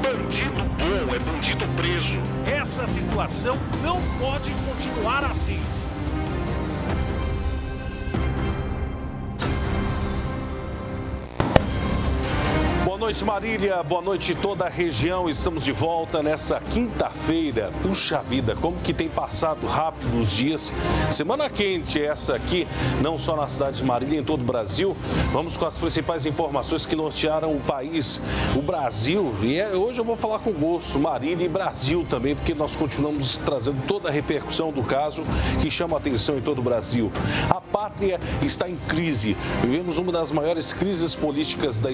Bandido bom é bandido preso. Essa situação não pode continuar assim. Boa noite, Marília. Boa noite, toda a região. Estamos de volta nessa quinta-feira. Puxa vida, como que tem passado rápido os dias. Semana quente essa aqui, não só na cidade de Marília, em todo o Brasil. Vamos com as principais informações que nortearam o país, o Brasil. E hoje eu vou falar com gosto, Marília e Brasil também, porque nós continuamos trazendo toda a repercussão do caso que chama a atenção em todo o Brasil. A pátria está em crise. Vivemos uma das maiores crises políticas da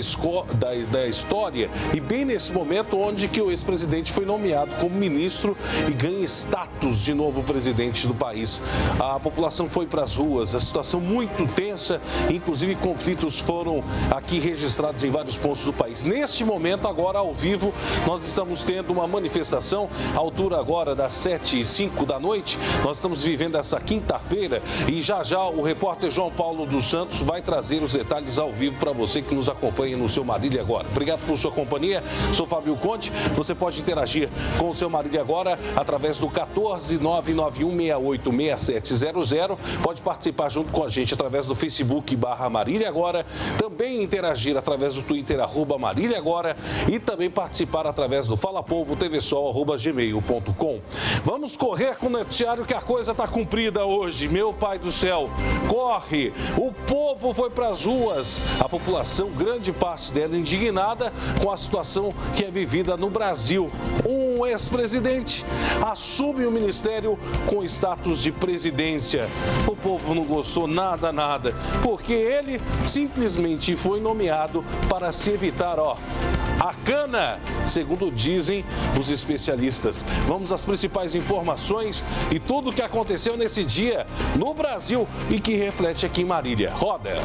história e bem nesse momento onde que o ex-presidente foi nomeado como ministro e ganha status de novo presidente do país. A população foi para as ruas, a situação muito tensa, inclusive conflitos foram aqui registrados em vários pontos do país. Neste momento, agora ao vivo, nós estamos tendo uma manifestação à altura agora das 7h05 da noite. Nós estamos vivendo essa quinta-feira e já o repórter João Paulo dos Santos vai trazer os detalhes ao vivo para você que nos acompanha no seu Marília Agora. Obrigado por sua companhia. Sou Fábio Conte. Você pode interagir com o seu Marília Agora através do 14991686700. Pode participar junto com a gente através do Facebook /Marília Agora. Também interagir através do Twitter @Marília Agora e também participar através do falapovo.tvsol@gmail.com. Vamos correr com o noticiário que a coisa está cumprida hoje. Meu pai do céu, corre! O povo foi para as ruas. A população, grande parte dela indignada com a situação que é vivida no Brasil. Um ex-presidente assume o ministério com status de presidência. O povo não gostou nada, porque ele simplesmente foi nomeado para se evitar, a cana, segundo dizem os especialistas. Vamos às principais informações e tudo o que aconteceu nesse dia no Brasil e que reflete aqui em Marília. Roda!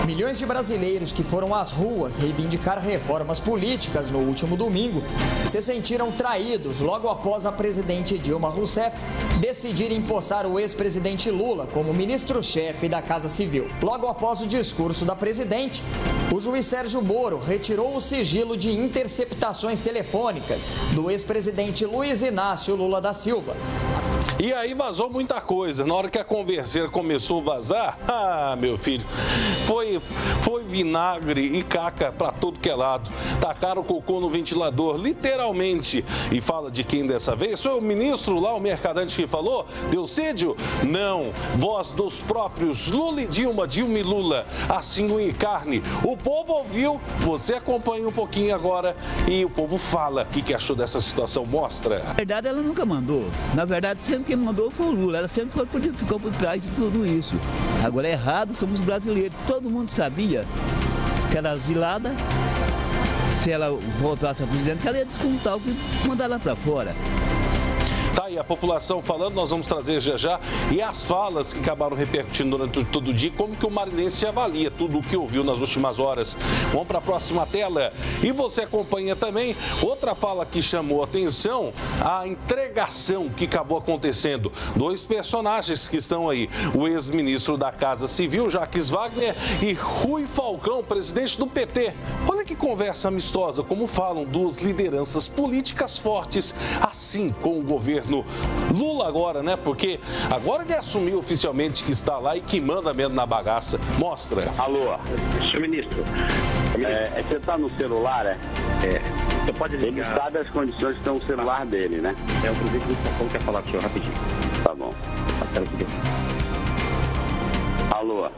Milhões de brasileiros que foram às ruas reivindicar reformas políticas no último domingo se sentiram traídos logo após a presidente Dilma Rousseff decidir empossar o ex-presidente Lula como ministro-chefe da Casa Civil. Logo após o discurso da presidente, o juiz Sérgio Moro retirou o sigilo de interceptações telefônicas do ex-presidente Luiz Inácio Lula da Silva. E aí vazou muita coisa. Na hora que a conversa começou a vazar, meu filho, foi vinagre e caca para todo que é lado. Tacaram o cocô no ventilador, literalmente. E fala de quem dessa vez? Foi o ministro lá, o mercadante que falou? Deucídio? Não. Voz dos próprios Lula e Dilma, Dilma e Lula. Assim unha e carne. O povo ouviu, você acompanha um pouquinho agora e o povo fala. O que achou dessa situação? Mostra. Na verdade, ela nunca mandou. Na verdade, sempre quem mandou foi o Lula. Ela sempre ficou por trás de tudo isso. Agora é errado, somos brasileiros. Todo mundo sabia que ela asilada, se ela voltasse a presidente, que ela ia descontar o que mandar lá para fora. Tá aí a população falando, nós vamos trazer já e as falas que acabaram repercutindo durante todo o dia, como que o marinense avalia tudo o que ouviu nas últimas horas. Vamos para a próxima tela e você acompanha também outra fala que chamou a atenção, a entregação que acabou acontecendo. Dois personagens que estão aí, o ex-ministro da Casa Civil, Jacques Wagner, e Rui Falcão, presidente do PT. Olha que conversa amistosa, como falam duas lideranças políticas fortes, assim com o governo Lula agora, né? Porque agora ele assumiu oficialmente que está lá e que manda mesmo na bagaça. Mostra. Alô, senhor ministro. Você está no celular, Você pode ligar. Ele sabe as condições que estão no celular dele, né? O presidente do Falcão quer falar com o senhor rapidinho. Tá bom. Alô.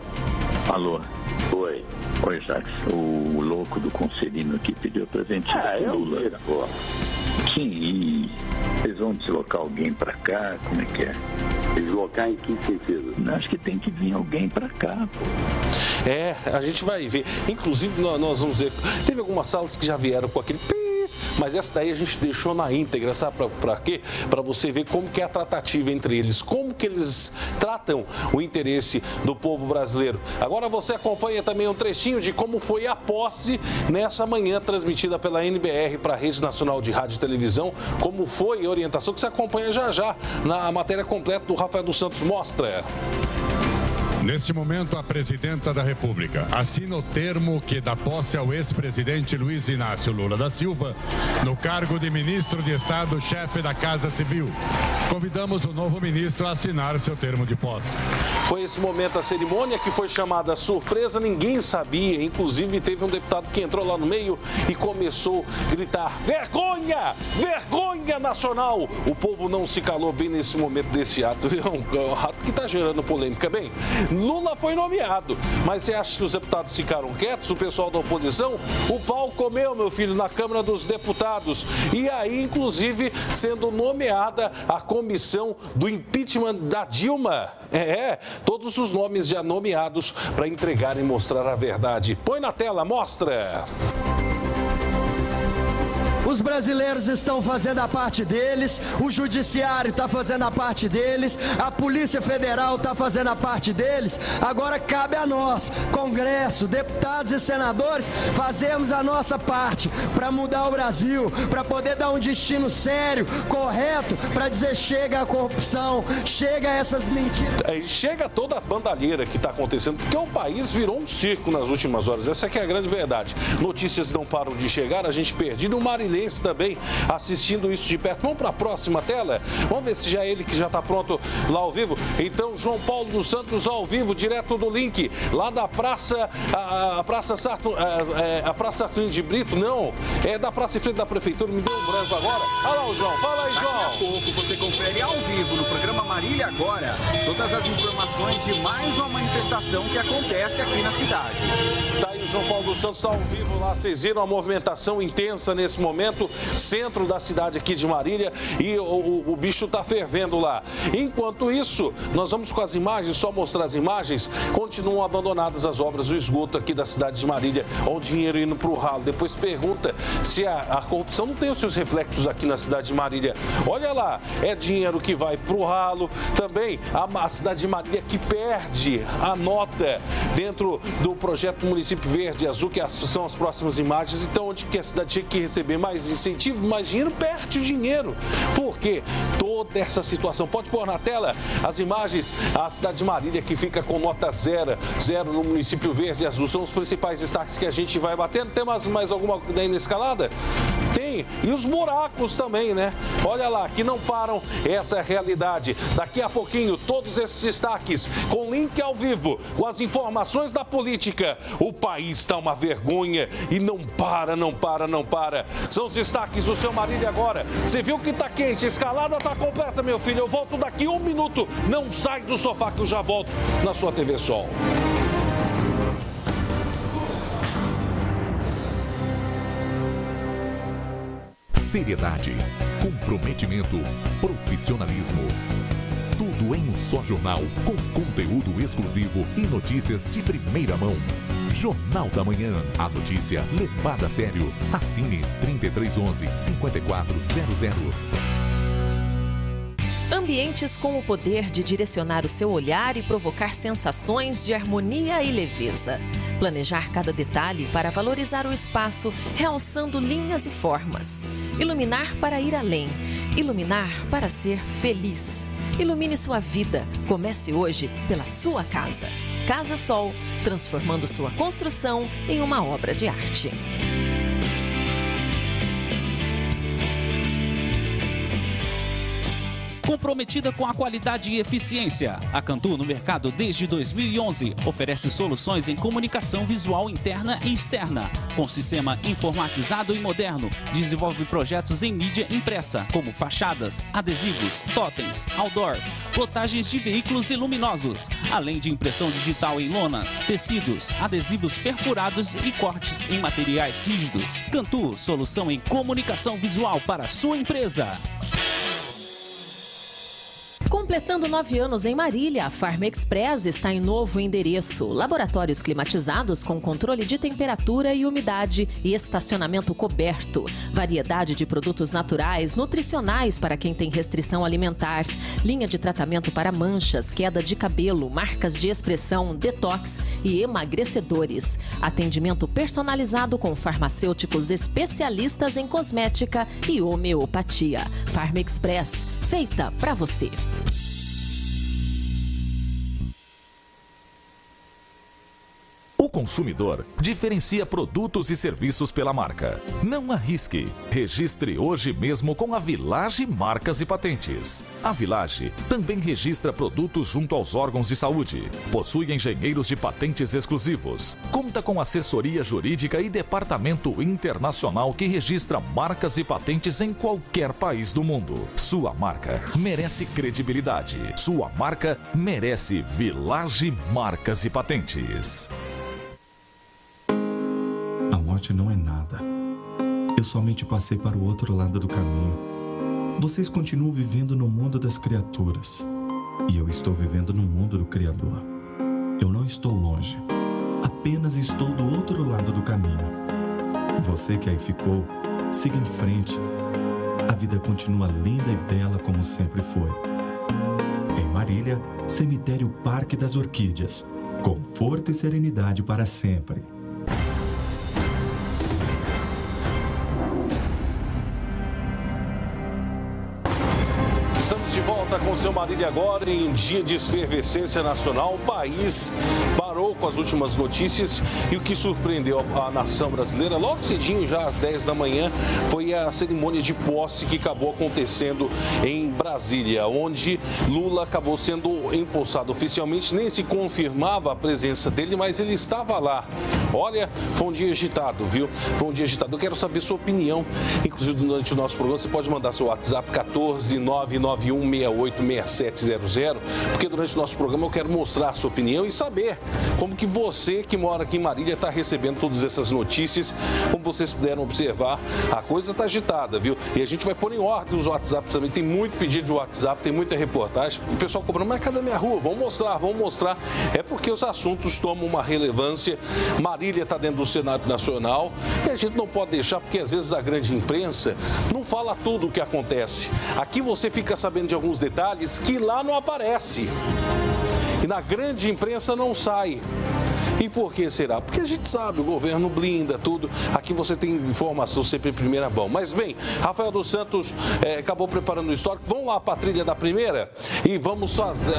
Alô. Oi. Oi, Jacques. O louco do Conselhino aqui pediu presente do Lula. Pô. Sim, e eles vão deslocar alguém pra cá? Como é que é? Deslocar em que sentido? Acho que tem que vir alguém pra cá, pô. A gente vai ver. Inclusive, nós vamos ver. Teve algumas salas que já vieram com aquele mas essa daí a gente deixou na íntegra, sabe para quê? Para você ver como que é a tratativa entre eles, como que eles tratam o interesse do povo brasileiro. Agora você acompanha também um trechinho de como foi a posse nessa manhã transmitida pela NBR para a Rede Nacional de Rádio e Televisão, como foi a orientação que você acompanha já na matéria completa do Rafael dos Santos. Mostra. Neste momento, a presidenta da República assina o termo que dá posse ao ex-presidente Luiz Inácio Lula da Silva no cargo de ministro de Estado, chefe da Casa Civil. Convidamos o novo ministro a assinar seu termo de posse. Foi esse momento a cerimônia que foi chamada surpresa, ninguém sabia, inclusive teve um deputado que entrou lá no meio e começou a gritar: vergonha! Vergonha nacional! O povo não se calou bem nesse momento desse ato, um ato que está gerando polêmica. Bem, Lula foi nomeado, mas você acha que os deputados ficaram quietos, o pessoal da oposição? O pau comeu, meu filho, na Câmara dos Deputados. E aí, inclusive, sendo nomeada a comissão do impeachment da Dilma. Todos os nomes já nomeados para entregar e mostrar a verdade. Põe na tela, mostra! Os brasileiros estão fazendo a parte deles, o judiciário está fazendo a parte deles, a Polícia Federal está fazendo a parte deles. Agora cabe a nós, Congresso, deputados e senadores, fazermos a nossa parte para mudar o Brasil, para poder dar um destino sério, correto, para dizer chega à corrupção, chega a essas mentiras. Chega toda a bandalheira que está acontecendo, porque o país virou um circo nas últimas horas. Essa aqui é a grande verdade. Notícias não param de chegar, a gente perdido, o Marilene também assistindo isso de perto. Vamos para a próxima tela? Vamos ver se já é ele que já está pronto lá ao vivo. Então, João Paulo dos Santos ao vivo, direto do link, lá da Praça, a Praça Sartúnio de Brito, não, é da Praça em frente da Prefeitura, me deu um branco agora. Olha lá o João, fala aí, João. Daqui a pouco você confere ao vivo no programa Marília Agora todas as informações de mais uma manifestação que acontece aqui na cidade. Tá aí o João Paulo dos Santos, está ao vivo lá, vocês viram a movimentação intensa nesse momento, centro da cidade aqui de Marília, e o bicho está fervendo lá. Enquanto isso, nós vamos com as imagens, só mostrar as imagens. Continuam abandonadas as obras do esgoto aqui da cidade de Marília, olha o dinheiro indo para o ralo. Depois pergunta se a corrupção não tem os seus reflexos aqui na cidade de Marília. Olha lá, é dinheiro que vai para o ralo. Também a cidade de Marília que perde a nota dentro do projeto Município Verde e Azul, que são as próximas imagens. Então, onde que a cidade tinha que receber mais incentivo, mais dinheiro, perde o dinheiro. Por quê? Toda essa situação. Pode pôr na tela as imagens. A cidade de Marília que fica com nota zero no Município Verde e Azul. São os principais destaques que a gente vai batendo. Tem mais alguma daí na escalada? Tem. E os buracos também, né? Olha lá, que não param. Essa é a realidade. Daqui a pouquinho, todos esses destaques com link ao vivo, com as informações da política. O país está uma vergonha e não para. São os destaques do seu Marília Agora. Você viu que tá quente, a escalada tá completa, meu filho. Eu volto daqui 1 minuto. Não sai do sofá que eu já volto na sua TV Sol. Seriedade, comprometimento, profissionalismo. Tudo em um só jornal, com conteúdo exclusivo e notícias de primeira mão. Jornal da Manhã. A notícia levada a sério. Assine 3311-5400. Ambientes com o poder de direcionar o seu olhar e provocar sensações de harmonia e leveza. Planejar cada detalhe para valorizar o espaço, realçando linhas e formas. Iluminar para ir além. Iluminar para ser feliz. Ilumine sua vida. Comece hoje pela sua casa. Casa Sol, transformando sua construção em uma obra de arte. Comprometida com a qualidade e eficiência, a Cantu, no mercado desde 2011, oferece soluções em comunicação visual interna e externa. Com sistema informatizado e moderno, desenvolve projetos em mídia impressa, como fachadas, adesivos, totens, outdoors, plotagens de veículos e luminosos, além de impressão digital em lona, tecidos, adesivos perfurados e cortes em materiais rígidos. Cantu, solução em comunicação visual para a sua empresa. Completando 9 anos em Marília, a Farm Express está em novo endereço. Laboratórios climatizados com controle de temperatura e umidade e estacionamento coberto. Variedade de produtos naturais, nutricionais para quem tem restrição alimentar. Linha de tratamento para manchas, queda de cabelo, marcas de expressão, detox e emagrecedores. Atendimento personalizado com farmacêuticos especialistas em cosmética e homeopatia. Farm Express, feita para você. O consumidor diferencia produtos e serviços pela marca. Não arrisque. Registre hoje mesmo com a Village Marcas e Patentes. A Village também registra produtos junto aos órgãos de saúde. Possui engenheiros de patentes exclusivos. Conta com assessoria jurídica e departamento internacional que registra marcas e patentes em qualquer país do mundo. Sua marca merece credibilidade. Sua marca merece Village Marcas e Patentes. A morte não é nada. Eu somente passei para o outro lado do caminho. Vocês continuam vivendo no mundo das criaturas. E eu estou vivendo no mundo do Criador. Eu não estou longe. Apenas estou do outro lado do caminho. Você que aí ficou, siga em frente. A vida continua linda e bela como sempre foi. Em Marília, cemitério Parque das Orquídeas. Conforto e serenidade para sempre. Estamos de volta com o seu Marília agora em dia de efervescência nacional. O país parou com as últimas notícias e o que surpreendeu a nação brasileira, logo cedinho, já às 10 da manhã, foi a cerimônia de posse que acabou acontecendo em Brasília, onde Lula acabou sendo empossado oficialmente. Nem se confirmava a presença dele, mas ele estava lá. Olha, foi um dia agitado, viu? Foi um dia agitado. Eu quero saber sua opinião. Inclusive, durante o nosso programa, você pode mandar seu WhatsApp 14991686700, porque durante o nosso programa eu quero mostrar a sua opinião e saber como que você que mora aqui em Marília está recebendo todas essas notícias. Como vocês puderam observar, a coisa está agitada, viu? E a gente vai pôr em ordem os WhatsApps também. Tem muito pedido de WhatsApp, tem muita reportagem. O pessoal cobrando, mas cadê minha rua? Vamos mostrar, vamos mostrar. É porque os assuntos tomam uma relevância. Marília está dentro do cenário nacional e a gente não pode deixar, porque às vezes a grande imprensa não fala tudo o que acontece. Aqui você fica sabendo de alguns detalhes que lá não aparece. E na grande imprensa não sai. E por que será? Porque a gente sabe, o governo blinda tudo. Aqui você tem informação sempre em primeira mão. Mas bem, Rafael dos Santos acabou preparando o histórico. Vamos lá para a trilha da primeira e vamos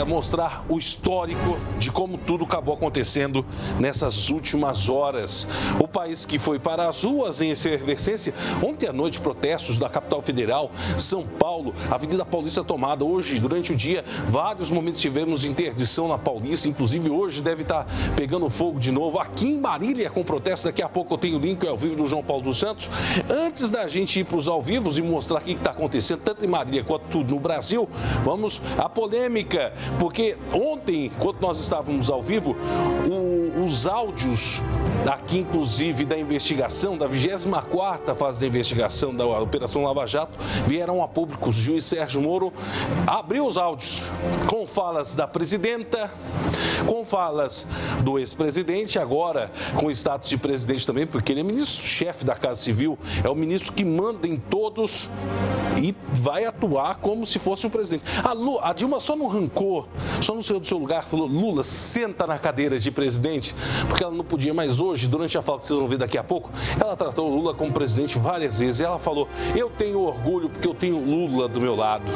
mostrar o histórico de como tudo acabou acontecendo nessas últimas horas. O país que foi para as ruas em efervescência. Ontem à noite, protestos da capital federal, São Paulo, Avenida Paulista tomada. Hoje, durante o dia, vários momentos tivemos interdição na Paulista. Inclusive, hoje deve estar pegando fogo de novo aqui em Marília com protesto. Daqui a pouco eu tenho o link ao vivo do João Paulo dos Santos. Antes da gente ir para os ao vivos e mostrar o que está acontecendo tanto em Marília quanto tudo no Brasil, vamos à polêmica, porque ontem, enquanto nós estávamos ao vivo, os áudios aqui, inclusive, da investigação, da 24ª fase da investigação da Operação Lava Jato, vieram a público. O juiz Sérgio Moro abriu os áudios com falas da presidenta, com falas do ex-presidente, agora com o status de presidente também, porque ele é ministro-chefe da Casa Civil, é o ministro que manda em todos e vai atuar como se fosse o presidente. A Dilma só não arrancou, só não saiu do seu lugar, falou: Lula, senta na cadeira de presidente, porque ela não podia. Mas hoje, durante a fala que vocês vão ver daqui a pouco, ela tratou o Lula como presidente várias vezes. E ela falou: eu tenho orgulho porque eu tenho Lula do meu lado.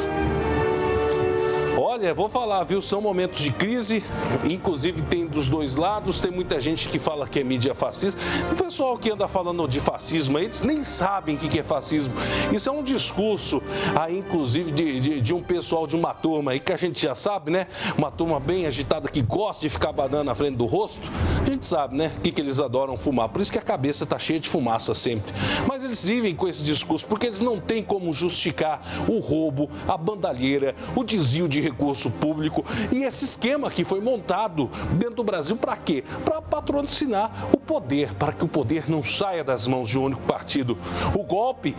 Olha, vou falar, viu? São momentos de crise, inclusive tem dos dois lados. Tem muita gente que fala que é mídia fascista. O pessoal que anda falando de fascismo, eles nem sabem o que é fascismo. Isso é um discurso aí, inclusive, de um pessoal, de uma turma aí que a gente já sabe, né? Uma turma bem agitada que gosta de ficar banando na frente do rosto. A gente sabe, né? O que eles adoram fumar. Por isso que a cabeça está cheia de fumaça sempre. Mas eles vivem com esse discurso porque eles não têm como justificar o roubo, a bandalheira, o desvio de recursos concurso público. E esse esquema que foi montado dentro do Brasil para quê? Para patrocinar o poder, para que o poder não saia das mãos de um único partido. O golpe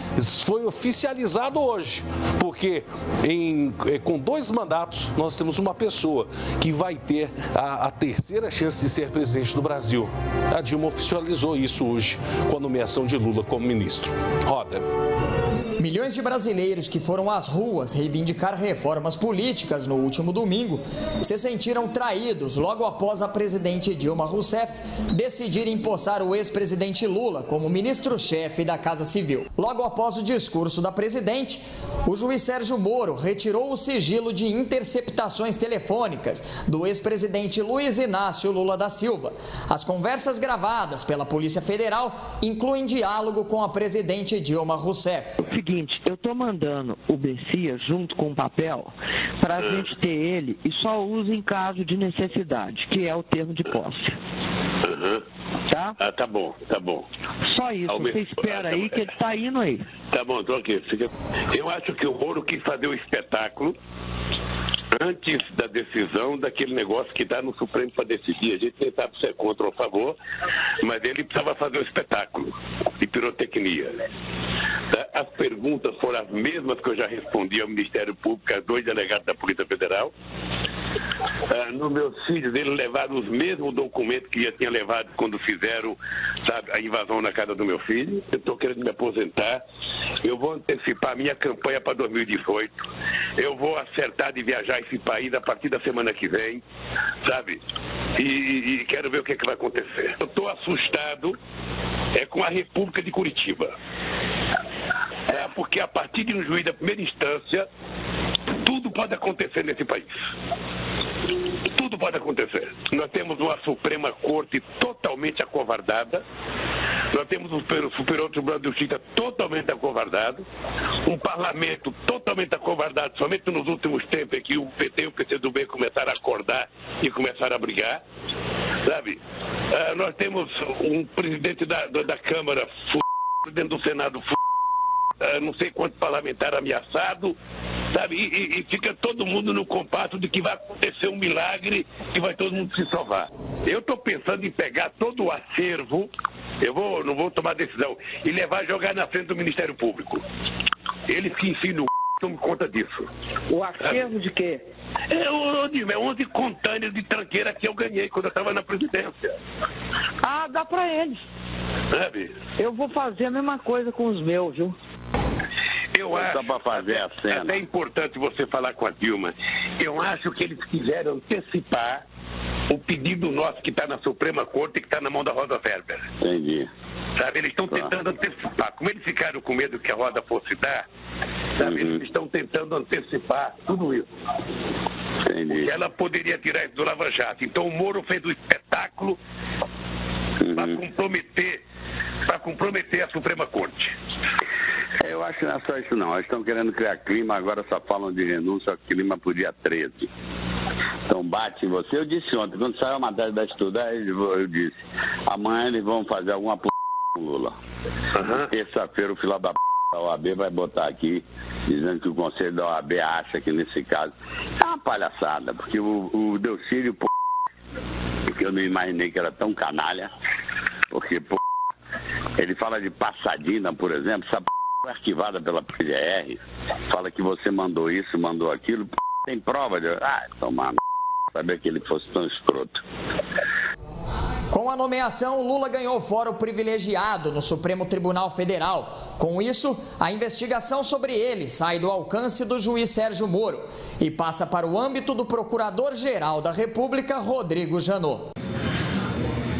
foi oficializado hoje, porque com 2 mandatos nós temos uma pessoa que vai ter a terceira chance de ser presidente do Brasil. A Dilma oficializou isso hoje com a nomeação de Lula como ministro. Roda. Milhões de brasileiros que foram às ruas reivindicar reformas políticas no último domingo se sentiram traídos logo após a presidente Dilma Rousseff decidir empossar o ex-presidente Lula como ministro-chefe da Casa Civil. Logo após o discurso da presidente, o juiz Sérgio Moro retirou o sigilo de interceptações telefônicas do ex-presidente Luiz Inácio Lula da Silva. As conversas gravadas pela Polícia Federal incluem diálogo com a presidente Dilma Rousseff. Seguinte, eu estou mandando o Messias junto com o papel para a gente ter ele e só usa em caso de necessidade, que é o termo de posse. Tá? Ah, tá bom, tá bom. Só isso, você espera aí que ele está indo aí. Tá bom, tô aqui. Eu acho que o Moro quis fazer o espetáculo antes da decisão daquele negócio que está no Supremo para decidir. A gente nem sabe se é contra ou a favor, mas ele precisava fazer o espetáculo de pirotecnia. As perguntas foram as mesmas que eu já respondi ao Ministério Público, a 2 delegados da Polícia Federal. Nos meus filhos, eles levaram os mesmos documentos que já tinham levado quando fizeram, sabe, a invasão na casa do meu filho. Eu estou querendo me aposentar. Eu vou antecipar a minha campanha para 2018. Eu vou acertar de viajar esse país a partir da semana que vem, sabe? E quero ver o que vai acontecer. Eu estou assustado com a República de Curitiba. Porque a partir de um juiz da primeira instância, tudo pode acontecer nesse país. Tudo pode acontecer. Nós temos uma Suprema Corte totalmente acovardada. Nós temos um Superior Tribunal de Justiça totalmente acovardado. Um parlamento totalmente acovardado. Somente nos últimos tempos é que o PT e o PCdoB começaram a acordar e começaram a brigar. Sabe? Nós temos um presidente da Câmara dentro do Senado não sei quanto parlamentar ameaçado, sabe? E fica todo mundo no compasso de que vai acontecer um milagre e vai todo mundo se salvar. Eu estou pensando em pegar todo o acervo, não vou tomar decisão, e levar e jogar na frente do Ministério Público. Eles que ensinam tomam conta disso. O acervo de quê? É 11 contâneos de tranqueira que eu ganhei quando eu estava na presidência. Ah, dá para eles. Sabe? Eu vou fazer a mesma coisa com os meus, viu? Eu acho, para fazer a cena. Até é importante você falar com a Dilma. Eu acho que eles quiseram antecipar o pedido nosso que está na Suprema Corte e que está na mão da Rosa Weber. Entendi. Sabe, eles estão tentando antecipar. Como eles ficaram com medo que a Rosa fosse dar, sabe, eles estão tentando antecipar tudo isso. Entendi. Que ela poderia tirar isso do Lava Jato. Então o Moro fez o espetáculo para comprometer a Suprema Corte. Eu acho que não é só isso não. Eles estão querendo criar clima, agora só falam de renúncia ao clima pro dia 13. Então bate em você. Eu disse ontem, quando saiu a matéria da Estudar, eu disse, amanhã eles vão fazer alguma p*** com o Lula. Terça-feira o filho da p*** da OAB vai botar aqui, dizendo que o Conselho da OAB acha que nesse caso é uma palhaçada, porque o Delcílio, porque eu não imaginei que era tão canalha, porque, ele fala de Passadina, por exemplo, essa foi arquivada pela PGR, fala que você mandou isso, mandou aquilo, tem prova de... Tomar sabia que ele fosse tão escroto. Com a nomeação, Lula ganhou fórum privilegiado no Supremo Tribunal Federal. Com isso, a investigação sobre ele sai do alcance do juiz Sérgio Moro e passa para o âmbito do Procurador-Geral da República, Rodrigo Janot.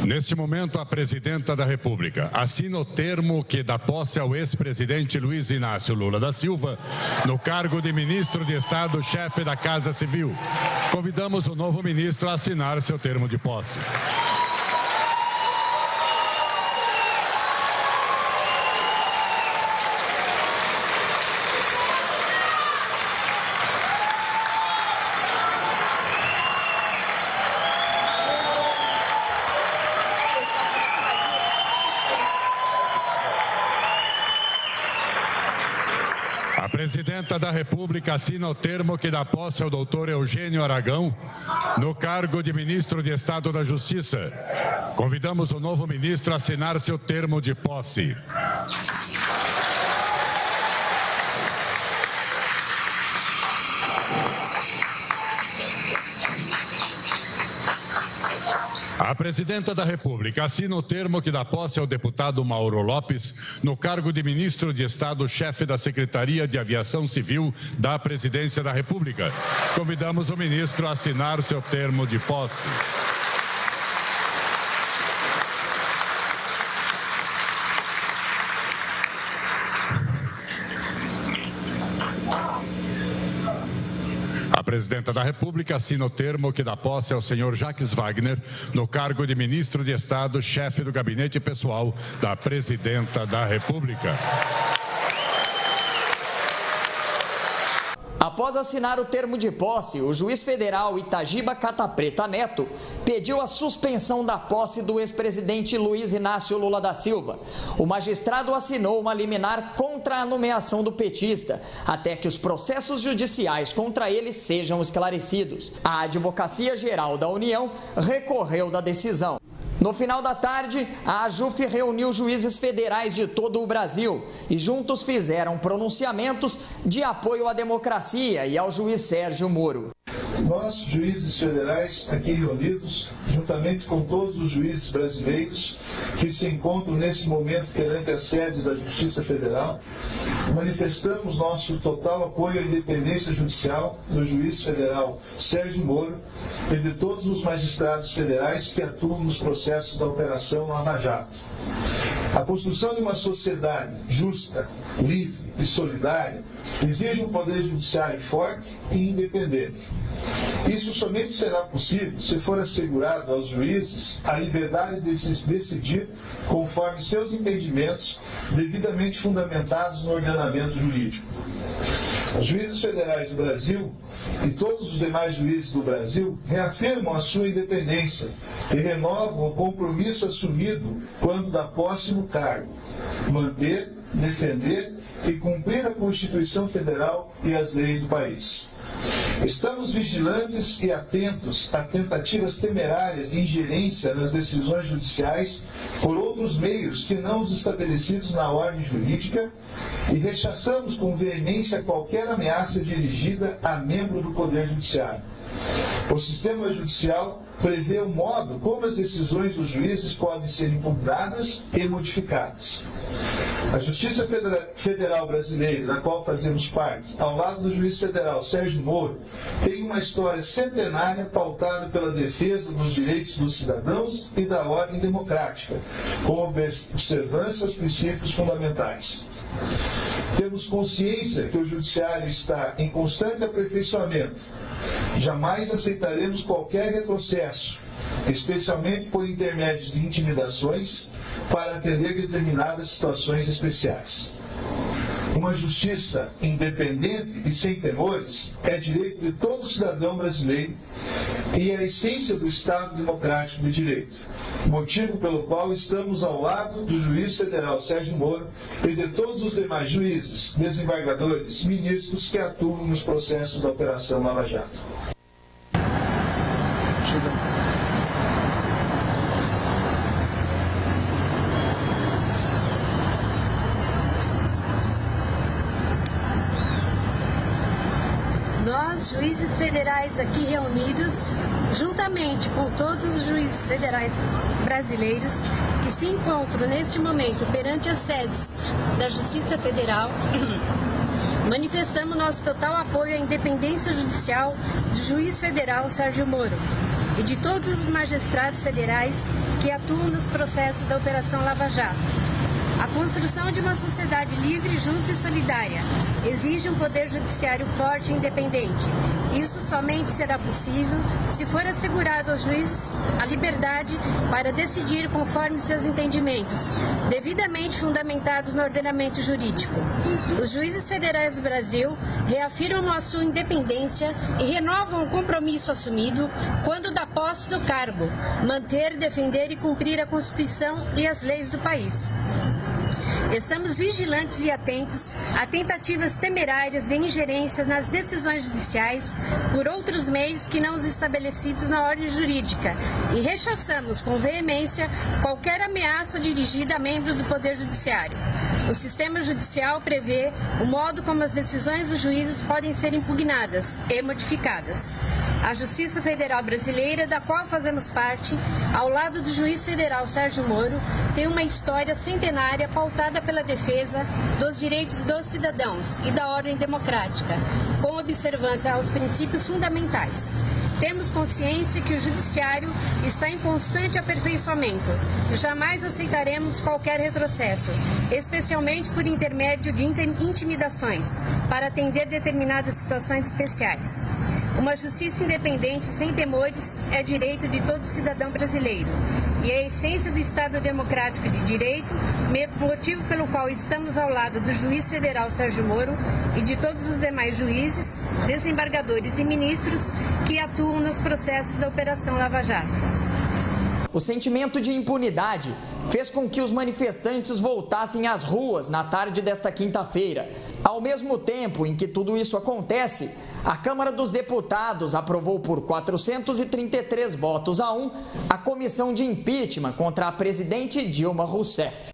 Neste momento, a presidenta da República assina o termo que dá posse ao ex-presidente Luiz Inácio Lula da Silva no cargo de ministro de Estado, chefe da Casa Civil. Convidamos o novo ministro a assinar seu termo de posse. A presidenta Presidenta da República assina o termo que dá posse ao doutor Eugênio Aragão no cargo de Ministro de Estado da Justiça. Convidamos o novo ministro a assinar seu termo de posse. A Presidenta da República assina o termo que dá posse ao deputado Mauro Lopes no cargo de Ministro de Estado, chefe da Secretaria de Aviação Civil da Presidência da República. Convidamos o ministro a assinar seu termo de posse. A Presidenta da República assina o termo que dá posse ao senhor Jacques Wagner no cargo de Ministro de Estado, chefe do Gabinete Pessoal da Presidenta da República. Após assinar o termo de posse, o juiz federal Itagiba Catapreta Neto pediu a suspensão da posse do ex-presidente Luiz Inácio Lula da Silva. O magistrado assinou uma liminar contra a nomeação do petista, até que os processos judiciais contra ele sejam esclarecidos. A Advocacia Geral da União recorreu da decisão. No final da tarde, a AJUF reuniu juízes federais de todo o Brasil e juntos fizeram pronunciamentos de apoio à democracia e ao juiz Sérgio Moro. Nós, juízes federais, aqui reunidos, juntamente com todos os juízes brasileiros que se encontram nesse momento perante as sedes da Justiça Federal, manifestamos nosso total apoio à independência judicial do juiz federal Sérgio Moro e de todos os magistrados federais que atuam nos processos da Operação Lava Jato. A construção de uma sociedade justa, livre e solidária exige um poder judiciário forte e independente. Isso somente será possível se for assegurado aos juízes a liberdade de se decidir conforme seus entendimentos devidamente fundamentados no ordenamento jurídico. Os juízes federais do Brasil e todos os demais juízes do Brasil reafirmam a sua independência e renovam o compromisso assumido quando da posse no cargo: manter, defender e cumprir a Constituição Federal e as leis do país. Estamos vigilantes e atentos a tentativas temerárias de ingerência nas decisões judiciais por outros meios que não os estabelecidos na ordem jurídica e rechaçamos com veemência qualquer ameaça dirigida a membro do Poder Judiciário. O sistema judicial prevê o modo como as decisões dos juízes podem ser impugnadas e modificadas. A Justiça Federal Brasileira, da qual fazemos parte, ao lado do juiz federal Sérgio Moro, tem uma história centenária pautada pela defesa dos direitos dos cidadãos e da ordem democrática, com observância aos princípios fundamentais. Temos consciência que o Judiciário está em constante aperfeiçoamento. Jamais aceitaremos qualquer retrocesso, especialmente por intermédio de intimidações, para atender determinadas situações especiais. Uma justiça independente e sem temores é direito de todo cidadão brasileiro e é a essência do Estado Democrático de Direito, motivo pelo qual estamos ao lado do juiz federal Sérgio Moro e de todos os demais juízes, desembargadores, ministros que atuam nos processos da Operação Lava Jato. Nós, juízes federais aqui reunidos, juntamente com todos os juízes federais brasileiros que se encontram neste momento perante as sedes da Justiça Federal, manifestamos nosso total apoio à independência judicial do juiz federal Sérgio Moro e de todos os magistrados federais que atuam nos processos da Operação Lava Jato. A construção de uma sociedade livre, justa e solidária exige um poder judiciário forte e independente. Isso somente será possível se for assegurado aos juízes a liberdade para decidir conforme seus entendimentos, devidamente fundamentados no ordenamento jurídico. Os juízes federais do Brasil reafirmam a sua independência e renovam o compromisso assumido quando da posse do cargo: manter, defender e cumprir a Constituição e as leis do país. Estamos vigilantes e atentos a tentativas temerárias de ingerência nas decisões judiciais por outros meios que não os estabelecidos na ordem jurídica e rechaçamos com veemência qualquer ameaça dirigida a membros do Poder Judiciário. O sistema judicial prevê o modo como as decisões dos juízes podem ser impugnadas e modificadas. A Justiça Federal Brasileira, da qual fazemos parte, ao lado do juiz federal Sérgio Moro, tem uma história centenária pautada pela defesa dos direitos dos cidadãos e da ordem democrática, com observância aos princípios fundamentais. Temos consciência que o Judiciário está em constante aperfeiçoamento. Jamais aceitaremos qualquer retrocesso, especialmente por intermédio de intimidações, para atender determinadas situações especiais. Uma justiça independente, sem temores, é direito de todo cidadão brasileiro. E a essência do Estado Democrático de Direito, motivo pelo qual estamos ao lado do juiz federal Sérgio Moro e de todos os demais juízes, desembargadores e ministros que atuam nos processos da Operação Lava Jato. O sentimento de impunidade fez com que os manifestantes voltassem às ruas na tarde desta quinta-feira. Ao mesmo tempo em que tudo isso acontece, a Câmara dos Deputados aprovou por 433 votos a 1 a comissão de impeachment contra a presidente Dilma Rousseff.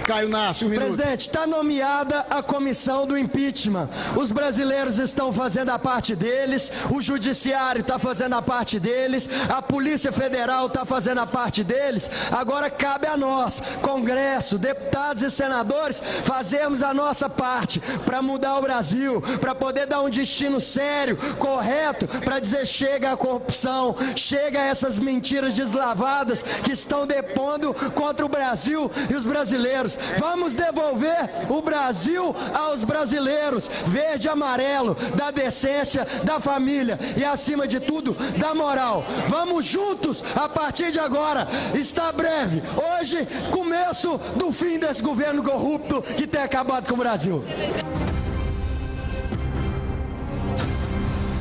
Caio Nasce, um minuto. Presidente, está nomeada a comissão do impeachment. Os brasileiros estão fazendo a parte deles, o judiciário está fazendo a parte deles, a Polícia Federal está fazendo a parte deles. Agora cabe a nós, Congresso, deputados e senadores, fazermos a nossa parte para mudar o Brasil, para poder dar um destino sério, correto, para dizer chega à corrupção, chega a essas mentiras deslavadas que estão depondo contra o Brasil e os brasileiros. Vamos devolver o Brasil aos brasileiros, verde e amarelo, da decência, da família e, acima de tudo, da moral. Vamos juntos, a partir de agora, está breve, hoje, começo do fim desse governo corrupto que tem acabado com o Brasil.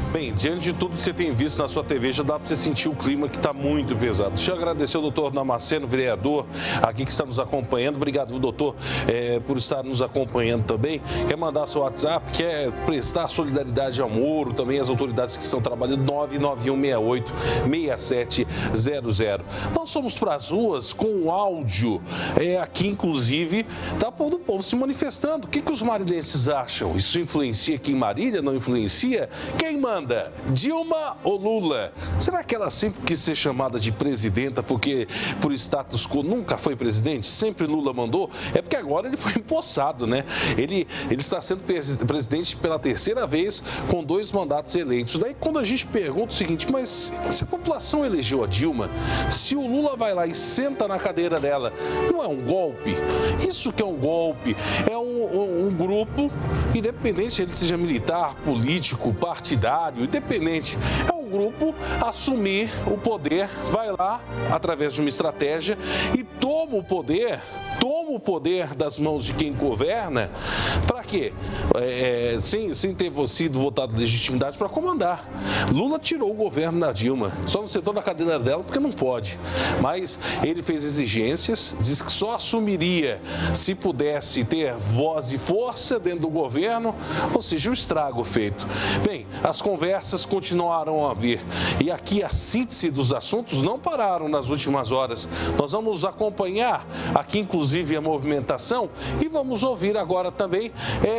Bem, diante de tudo que você tem visto na sua TV, já dá para você sentir o clima que está muito pesado. Deixa eu agradecer ao doutor Damasceno, vereador, aqui que está nos acompanhando. Obrigado, doutor, por estar nos acompanhando também. Quer mandar seu WhatsApp, quer prestar solidariedade ao Moro, também as autoridades que estão trabalhando, 99168-6700. Nós somos para as ruas com o áudio, aqui inclusive, da do povo se manifestando. O que os marilenses acham? Isso influencia aqui em Marília? Não influencia? Quem manda? Dilma ou Lula? Será que ela sempre quis ser chamada de presidenta porque por status quo nunca foi presidente? Sempre Lula mandou? É porque agora ele foi empossado, né? Ele está sendo presidente pela terceira vez com 2 mandatos eleitos. Daí quando a gente pergunta o seguinte, mas se a população elegeu a Dilma, se o Lula vai lá e senta na cadeira dela, não é um golpe? Isso que é um golpe, é um grupo, independente ele seja militar, político, partidário, independente, é um grupo assumir o poder, vai lá através de uma estratégia e toma o poder das mãos de quem governa, para quê? Sem ter sido votado de legitimidade para comandar. Lula tirou o governo da Dilma, só não sentou na cadeira dela porque não pode. Mas ele fez exigências, disse que só assumiria se pudesse ter voz e força dentro do governo, ou seja, o estrago feito. Bem, as conversas continuaram a vir e aqui a síntese dos assuntos não pararam nas últimas horas. Nós vamos acompanhar aqui, inclusive, a movimentação e vamos ouvir agora também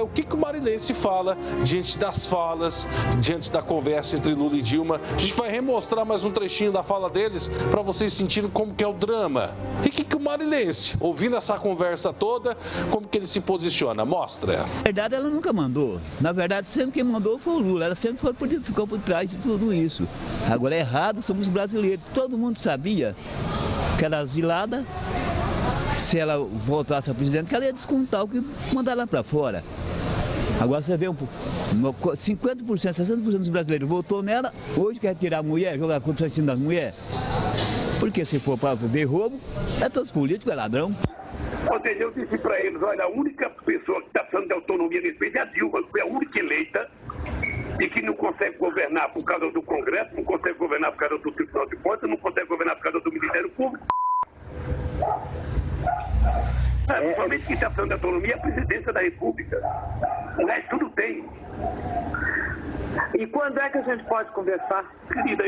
o que o marilense fala diante das falas, diante da conversa entre Lula e Dilma. A gente vai remostrar mais um trechinho da fala deles para vocês sentirem como que é o drama. E o que o marilense, ouvindo essa conversa toda, como que ele se posiciona? Mostra. Na verdade, ela nunca mandou. Na verdade, sempre quem mandou foi o Lula. Ela sempre ficou por trás de tudo isso. Agora é errado, somos brasileiros. Todo mundo sabia que ela exilada, se ela voltasse a presidente, que ela ia descontar o que mandar lá para fora. Agora você vê 50%, 60% dos brasileiros votou nela, hoje quer tirar a mulher, jogar a corrupção em cima das mulheres. Porque se for para ver roubo, todos políticos, é ladrão. Ou seja, eu disse para eles, olha, a única pessoa que está precisando de autonomia nesse país é a Dilma, que foi a única eleita e que não consegue governar por causa do Congresso, não consegue governar por causa do Tribunal de Contas, não consegue governar por causa do Ministério Público. Somente quem está falando de autonomia é a presidência da República. O resto tudo tem. E quando é que a gente pode conversar? Querida,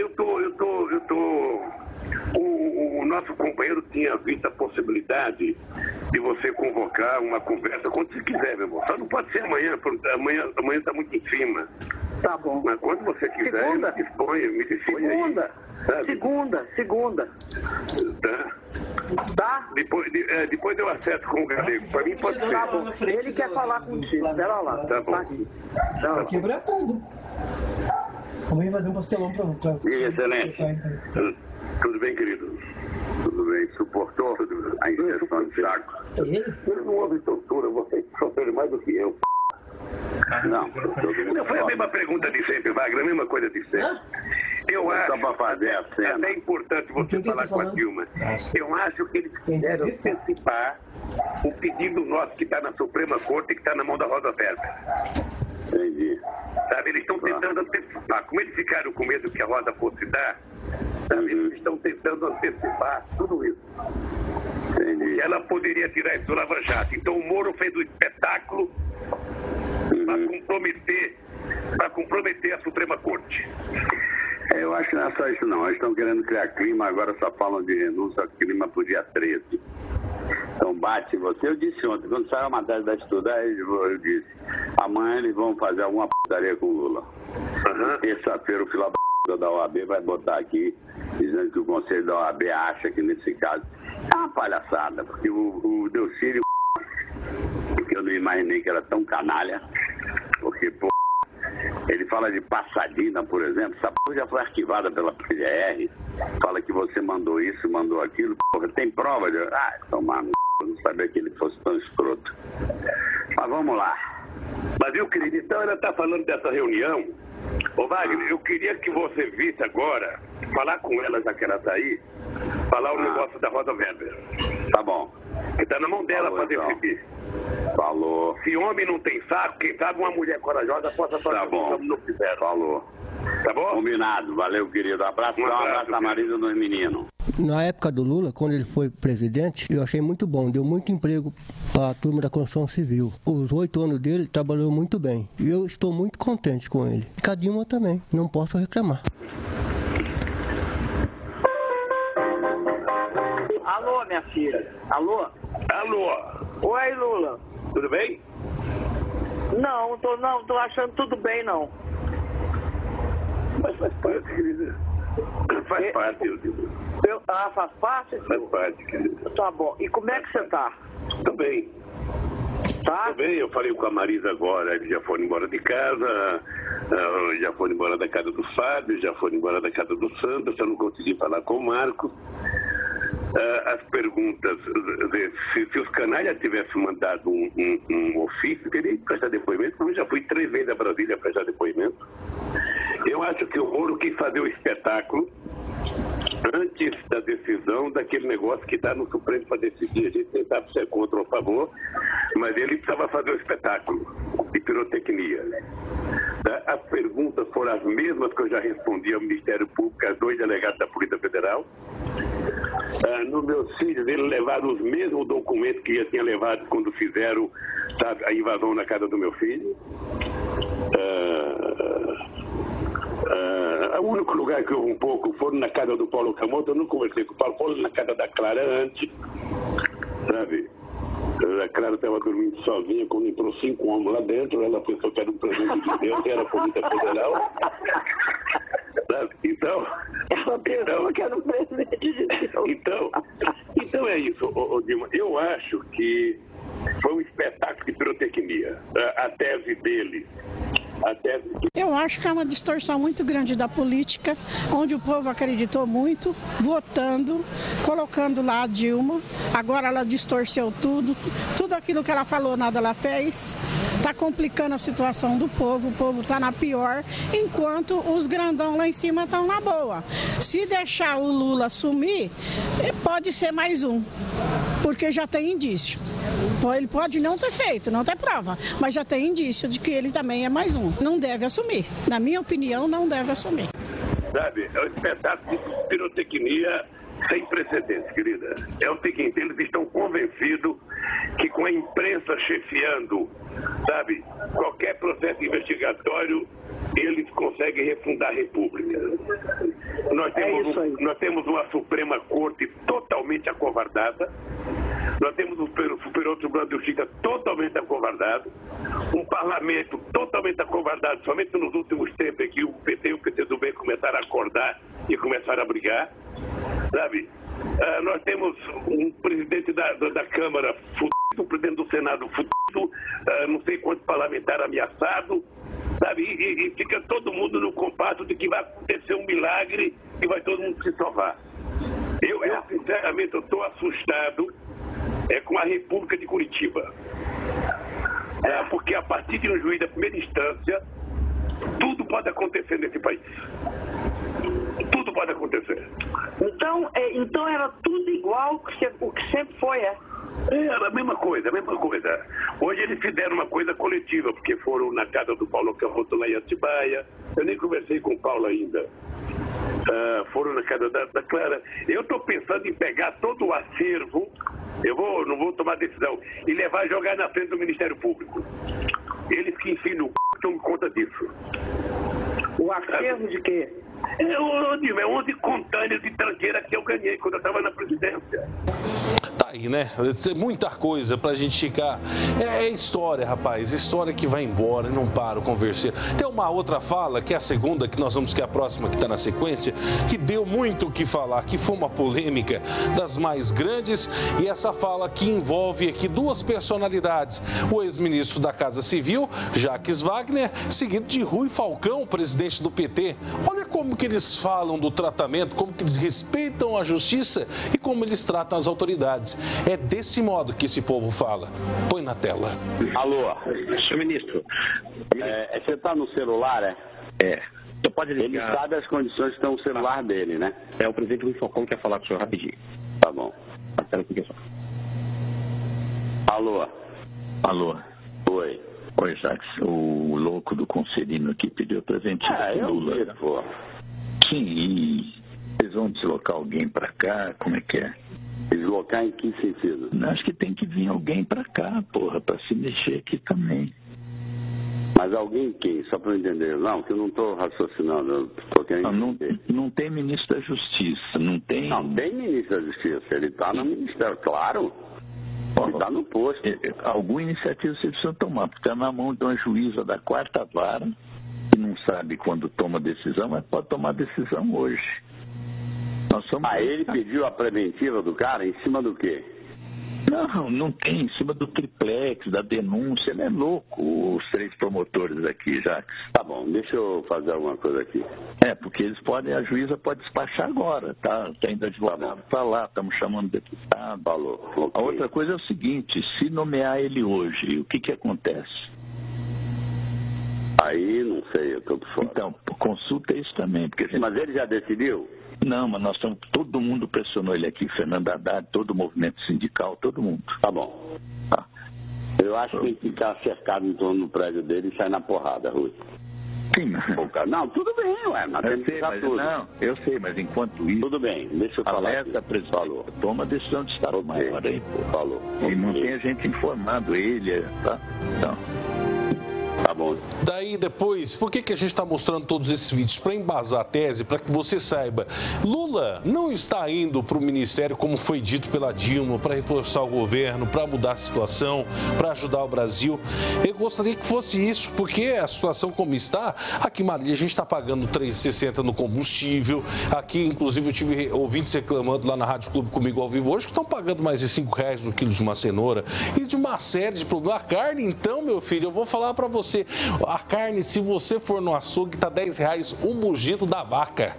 o nosso companheiro tinha visto a possibilidade de você convocar uma conversa quando você quiser, meu irmão. Só não pode ser amanhã, porque amanhã está muito em cima. Tá bom. Mas quando você quiser, Segunda. me dispõe Segunda. aí. Segunda. Tá? Depois eu acerto com o Galego. Para mim pode ser. Tá bom. Ele quer falar contigo. Espera lá. Tá bom. Tá quebrar tudo. Amanhã fazer um pastelão pra... E excelente. Tudo bem, querido? Tudo bem. Suportou a injeção de saco? Ele não houve tortura. Você sofreu mais do que eu. Não, foi a mesma pergunta de sempre, Wagner, a mesma coisa de sempre. Eu acho, só para fazer a cena. É importante você falar com a Dilma. Eu acho que eles quiseram antecipar o pedido nosso que está na Suprema Corte e que está na mão da Rosa Weber. Entendi. Sabe, eles estão tentando antecipar. Como eles ficaram com medo que a Rosa fosse dar, sabe, eles estão tentando antecipar tudo isso. Entendi. E ela poderia tirar isso do Lava Jato. Então o Moro fez o espetáculo para comprometer a Suprema Corte. Eu acho que não é só isso não. Eles estão querendo criar clima, agora só falam de renúncia ao clima pro dia 13. Então bate você. Eu disse ontem, quando saiu a matéria da estudar, eu disse, amanhã eles vão fazer alguma putaria com o Lula. Terça-feira o filho da OAB vai botar aqui, dizendo que o Conselho da OAB acha que nesse caso é uma palhaçada, porque o Delcírio, que eu não imaginei que era tão canalha, porque, pô, ele fala de Passadina, por exemplo, essa porra já foi arquivada pela PGR, fala que você mandou isso, mandou aquilo, porra, tem prova de... Tomar no c... não sabia que ele fosse tão escroto. Mas vamos lá. Mas viu, querido, então ela está falando dessa reunião. Ô Wagner, eu queria que você visse agora, falar com ela, já que ela está aí, falar o negócio da Rosa Weber. Tá bom. Que está na mão dela para decidir. Falou. Se homem não tem saco, quem sabe uma mulher corajosa possa fazer tá bom. Como não fizeram. Falou. Tá bom? Combinado. Valeu, querido. Abraço, um abraço a Marisa dos meninos. Na época do Lula, quando ele foi presidente, eu achei muito bom, deu muito emprego para a turma da construção civil. Os 8 anos dele trabalhou muito bem. E eu estou muito contente com ele. E com a Dilma também, não posso reclamar. Alô, minha filha. Alô? Alô? Oi, Lula. Tudo bem? Não, tô achando tudo bem, não. Mas faz parte, querida. Faz parte, querido. Faz parte? Faz parte, querido. Tá bom. E como é que você tá? Tô bem. Tá? Tô bem, eu falei com a Marisa agora, eles já foram embora de casa, já foram embora da casa do Fábio, já foram embora da casa do Sandro, eu não consegui falar com o Marco. As perguntas, se os canalhas tivessem mandado um ofício, teria que prestar depoimento, porque eu já fui 3 vezes a Brasília prestar depoimento. Eu acho que o Moro quis fazer o espetáculo antes da decisão daquele negócio que está no Supremo para decidir. A gente tentava ser contra ou a favor, mas ele precisava fazer o espetáculo de pirotecnia. As perguntas foram as mesmas que eu já respondi ao Ministério Público, aos 2 delegados da Polícia Federal. Nos meus filhos, eles levaram os mesmos documentos que já tinham levado quando fizeram, sabe, a invasão na casa do meu filho. O único lugar que houve um pouco foram na casa do Paulo Camoto. Eu não conversei com o Paulo, foram na casa da Clara antes, sabe? A Clara estava dormindo sozinha, quando entrou 5 homens lá dentro, ela pensou que era um presente de Deus, que era a Polícia Federal. Sabe? Então, ela pensou que era um presente de Deus. Então é isso, Dilma. Eu acho que foi um espetáculo de pirotecnia. A tese dele. Eu acho que é uma distorção muito grande da política, onde o povo acreditou muito, votando, colocando lá a Dilma. Agora ela distorceu tudo aquilo que ela falou, nada ela fez. Está complicando a situação do povo, o povo está na pior, enquanto os grandão lá em cima estão na boa. Se deixar o Lula sumir, pode ser mais um, porque já tem indício. Ele pode não ter feito, não ter prova, mas já tem indício de que ele também é mais um. Não deve assumir. Na minha opinião, não deve assumir. Sabe, é um espetáculo de pirotecnia sem precedentes, querida. É o seguinte, eles estão convencidos que com a imprensa chefiando, sabe, qualquer processo investigatório, eles conseguem refundar a República. Nós temos uma Suprema Corte totalmente acovardada, nós temos o Superior Tribunal de Justiça totalmente acovardado, um parlamento totalmente acovardado, somente nos últimos tempos que o PT e o PCdoB começaram a acordar e começaram a brigar, sabe? Nós temos um presidente da Câmara fudido, um presidente do Senado fudido, não sei quantos parlamentares ameaçados, sabe? E fica todo mundo no compasso de que vai acontecer um milagre e vai todo mundo se salvar. Eu sinceramente, estou assustado com a República de Curitiba. Porque a partir de um juiz da primeira instância, tudo pode acontecer nesse país. Tudo pode acontecer. Então era tudo igual o que sempre foi, Era a mesma coisa, a mesma coisa. Hoje eles fizeram uma coisa coletiva, porque foram na casa do Paulo Camoto lá em Atibaia. Eu nem conversei com o Paulo ainda. Foram na casa da Clara. Eu estou pensando em pegar todo o acervo, não vou tomar decisão, e levar e jogar na frente do Ministério Público. Eles que ensinam tomam conta disso. O acervo de quê? É 11 contâneos de tranqueira que eu ganhei quando eu estava na presidência. Tá aí, né? Muita coisa pra gente ficar. É história, rapaz. História que vai embora e não para o converser. Tem uma outra fala, que é a segunda, que nós vamos, que é a próxima, que está na sequência, que deu muito o que falar, que foi uma polêmica das mais grandes, e essa fala que envolve aqui duas personalidades. O ex-ministro da Casa Civil, Jacques Wagner, seguido de Rui Falcão, presidente do PT. Olha como que eles falam do tratamento, como que eles respeitam a justiça e como eles tratam as autoridades. É desse modo que esse povo fala. Põe na tela. Alô, senhor ministro. Você está no celular, Você pode ligar. Ele sabe as condições que estão no celular dele, né? O presidente Rui Falcão quer falar com o senhor rapidinho. Tá bom. Alô. Oi, Jacques. O louco do Conselhino aqui pediu pra gente Lula. Eu vi, pô. Sim, e eles vão deslocar alguém pra cá? Como é que é? Deslocar em que sentido? Acho que tem que vir alguém pra cá, porra, pra se mexer aqui também. Mas alguém quem? Só pra eu entender. Não, que eu não tô raciocinando, eu tô querendo entender. Não tem ministro da Justiça, não tem... Não, tem ministro da Justiça, ele tá no ministério, claro. Ele tá no posto. Alguma iniciativa você precisa tomar, porque tá na mão de uma juíza da 4ª vara, que não sabe quando toma decisão, mas pode tomar decisão hoje. Ele pediu a preventiva do cara em cima do quê? Não tem, em cima do triplex, da denúncia. Ele é louco, os 3 promotores aqui, Jacques. Tá bom, deixa eu fazer alguma coisa aqui. Porque eles podem, a juíza pode despachar agora, tá? Tem ainda advogado pra lá, estamos chamando o deputado. Falou. Okay. A outra coisa é o seguinte, se nomear ele hoje, o que acontece? Aí, não sei, eu tô por fora. Então, consulta isso também. Porque Mas ele já decidiu? Não, mas todo mundo pressionou ele aqui, Fernando Haddad, todo o movimento sindical, todo mundo. Tá bom. Tá. Eu acho que tem que ficar cercado em torno do prédio dele e sair na porrada, Rui. Sim, não, tudo bem, mas tem que ficar tudo. Não, eu sei, mas enquanto isso... Tudo bem, deixa eu falar. Alerta, presidente, falou. Toma a decisão de Estado maior aí, pô. Falou. E não tem a gente informado, ele, tá? Então... Tá bom. Daí depois, por que a gente está mostrando todos esses vídeos? Para embasar a tese, para que você saiba, Lula não está indo para o ministério, como foi dito pela Dilma, para reforçar o governo, para mudar a situação, para ajudar o Brasil. Eu gostaria que fosse isso, porque a situação como está, aqui em Marília a gente está pagando R$ 3,60 no combustível, aqui inclusive eu tive ouvintes reclamando lá na Rádio Clube comigo ao vivo hoje, que estão pagando mais de R$ 5,00 no quilo de uma cenoura e de uma série de problemas. A carne, então, meu filho, eu vou falar para você, a carne, se você for no açougue, tá R$10 o mugito da vaca.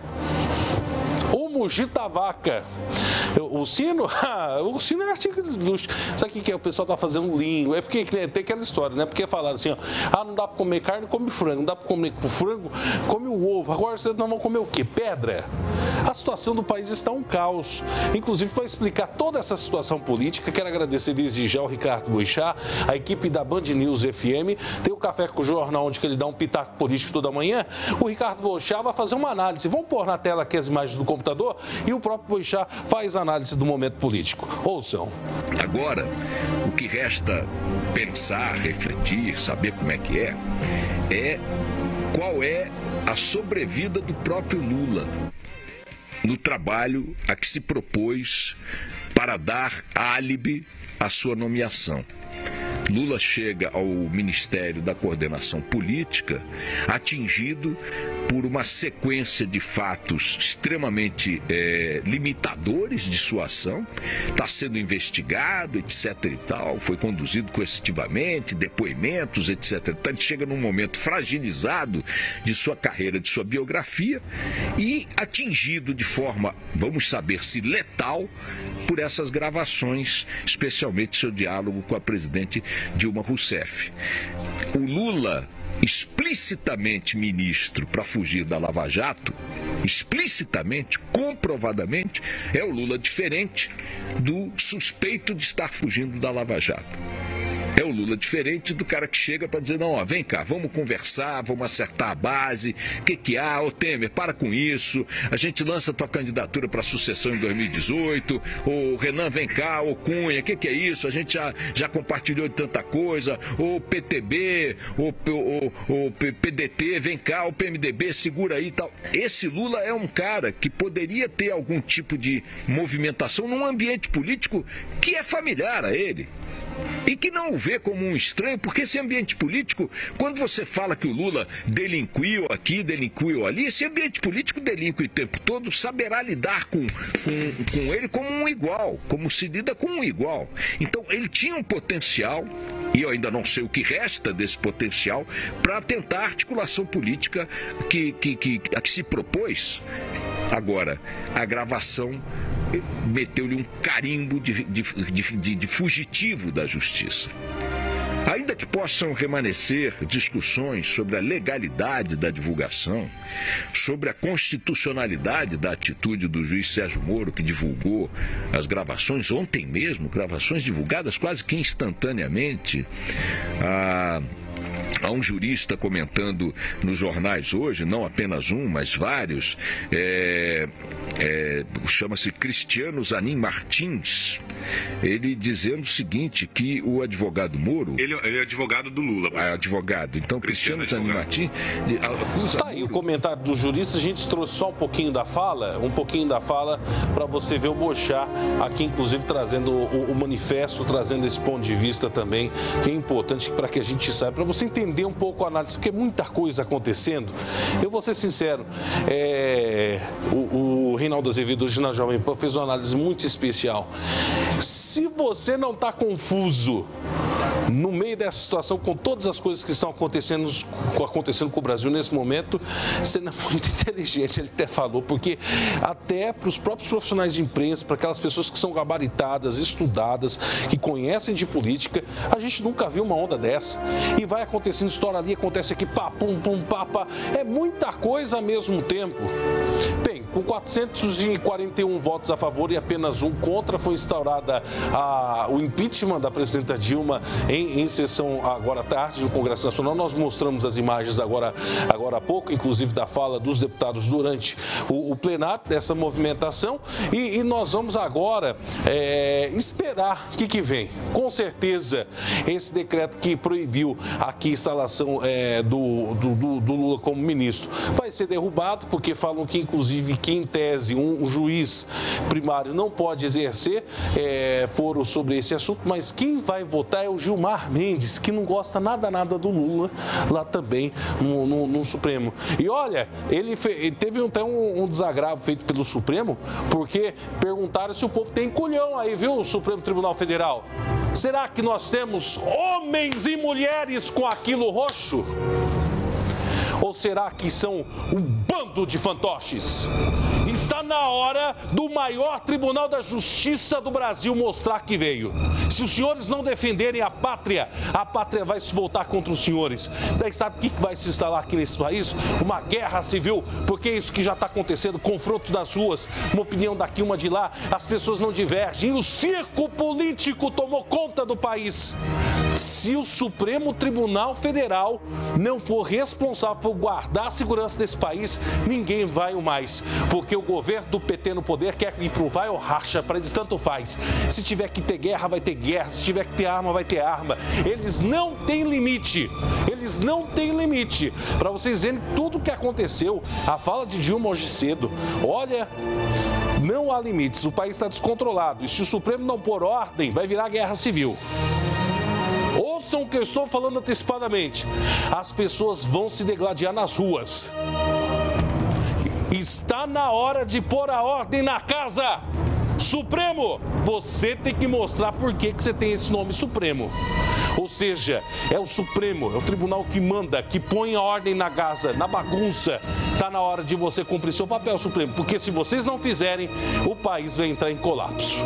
O mugito da vaca. O sino? O sino é artigo de luxo. Sabe o que é? O pessoal tá fazendo linho. É porque tem aquela história, né? Porque falaram assim, ó, não dá pra comer carne, come frango. Não dá pra comer frango, come o ovo. Agora vocês não vão comer o quê? Pedra? A situação do país está um caos. Inclusive, para explicar toda essa situação política, quero agradecer desde já ao Ricardo Boixá, a equipe da Band News FM. Tem o Café com o Jornal, onde ele dá um pitaco político toda manhã. O Ricardo Boixá vai fazer uma análise. Vamos pôr na tela aqui as imagens do computador? pessoa e o próprio Boixá faz análise do momento político. Ouçam. Agora, o que resta pensar, refletir, saber como é que é qual é a sobrevida do próprio Lula no trabalho a que se propôs para dar álibi à sua nomeação. Lula chega ao Ministério da Coordenação Política atingido por uma sequência de fatos extremamente limitadores de sua ação, está sendo investigado, etc. e tal, foi conduzido coercitivamente, depoimentos, etc. Então, ele chega num momento fragilizado de sua carreira, de sua biografia e atingido de forma, vamos saber se letal, por essas gravações, especialmente seu diálogo com a presidente Dilma Rousseff. O Lula, explicitamente ministro para fugir da Lava Jato, explicitamente, comprovadamente, é o Lula diferente do suspeito de estar fugindo da Lava Jato. É o Lula diferente do cara que chega para dizer, não, ó, vem cá, vamos conversar, vamos acertar a base, o que há, ô Temer, para com isso, a gente lança tua candidatura para a sucessão em 2018, ô Renan, vem cá, ô Cunha, o que é isso, a gente já compartilhou de tanta coisa, ô PTB, ô PDT, vem cá, o PMDB, segura aí e tal. Esse Lula é um cara que poderia ter algum tipo de movimentação num ambiente político que é familiar a ele. E que não o vê como um estranho, porque esse ambiente político, quando você fala que o Lula delinquiu aqui, delinquiu ali, esse ambiente político delinque o tempo todo, saberá lidar com ele como um igual, como se lida com um igual. Então, ele tinha um potencial, e eu ainda não sei o que resta desse potencial, para tentar a articulação política a que se propôs. Agora, a gravação meteu-lhe um carimbo de fugitivo da justiça. Ainda que possam remanescer discussões sobre a legalidade da divulgação, sobre a constitucionalidade da atitude do juiz Sérgio Moro, que divulgou as gravações ontem mesmo, gravações divulgadas quase que instantaneamente. Há um jurista comentando nos jornais hoje, não apenas um, mas vários, chama-se Cristiano Zanin Martins, ele dizendo o seguinte, que o advogado Moro... Ele é advogado do Lula. Advogado. Então, Cristiano Zanin Martins acusa... Tá aí o comentário do jurista, a gente trouxe só um pouquinho da fala, para você ver o Boixá aqui, inclusive, trazendo o manifesto, trazendo esse ponto de vista também, que é importante para que a gente saiba, para você entender um pouco a análise, porque é muita coisa acontecendo. Eu vou ser sincero, o Reinaldo Azevedo hoje na Jovem Pan fez uma análise muito especial. Se você não está confuso no meio dessa situação, com todas as coisas que estão acontecendo com o Brasil nesse momento, você não é muito inteligente, ele até falou, porque até para os próprios profissionais de imprensa, para aquelas pessoas que são gabaritadas, estudadas, que conhecem de política, a gente nunca viu uma onda dessa. E vai acontecendo história ali, acontece aqui, pá, pum, pum, pá, pá. É muita coisa ao mesmo tempo. Bem, com 441 votos a favor e apenas um contra, foi instaurada o impeachment da presidenta Dilma em sessão agora à tarde no Congresso Nacional. Nós mostramos as imagens agora há pouco, inclusive da fala dos deputados durante o plenário dessa movimentação. E nós vamos agora esperar o que vem. Com certeza, esse decreto que proibiu aqui a instalação do Lula como ministro vai ser derrubado, porque falam que, inclusive, que em tese um juiz primário não pode exercer foro sobre esse assunto, mas quem vai votar é o Gilmar Mendes, que não gosta nada do Lula lá também no Supremo. E olha, ele teve até um desagravo feito pelo Supremo, porque perguntaram se o povo tem culhão aí, viu, o Supremo Tribunal Federal. Será que nós temos homens e mulheres com aquilo roxo? Ou será que são um bando de fantoches? Está na hora do maior Tribunal da Justiça do Brasil mostrar que veio. Se os senhores não defenderem a pátria vai se voltar contra os senhores. Daí sabe o que vai se instalar aqui nesse país? Uma guerra civil, porque é isso que já está acontecendo, confronto das ruas, uma opinião daqui, uma de lá, as pessoas não divergem. E o circo político tomou conta do país. Se o Supremo Tribunal Federal não for responsável por guardar a segurança desse país, ninguém vai mais. Porque o governo do PT no poder quer ir pro vai ou racha, para eles tanto faz. Se tiver que ter guerra, vai ter guerra. Se tiver que ter arma, vai ter arma. Eles não têm limite. Eles não têm limite. Para vocês verem tudo o que aconteceu, a fala de Dilma hoje cedo. Olha, não há limites. O país está descontrolado. E se o Supremo não pôr ordem, vai virar guerra civil. Ouçam o que eu estou falando antecipadamente. As pessoas vão se degladiar nas ruas. Está na hora de pôr a ordem na casa. Supremo, você tem que mostrar por que você tem esse nome Supremo. Ou seja, é o Supremo, é o tribunal que manda, que põe a ordem na casa, na bagunça. Está na hora de você cumprir seu papel, Supremo, porque se vocês não fizerem, o país vai entrar em colapso.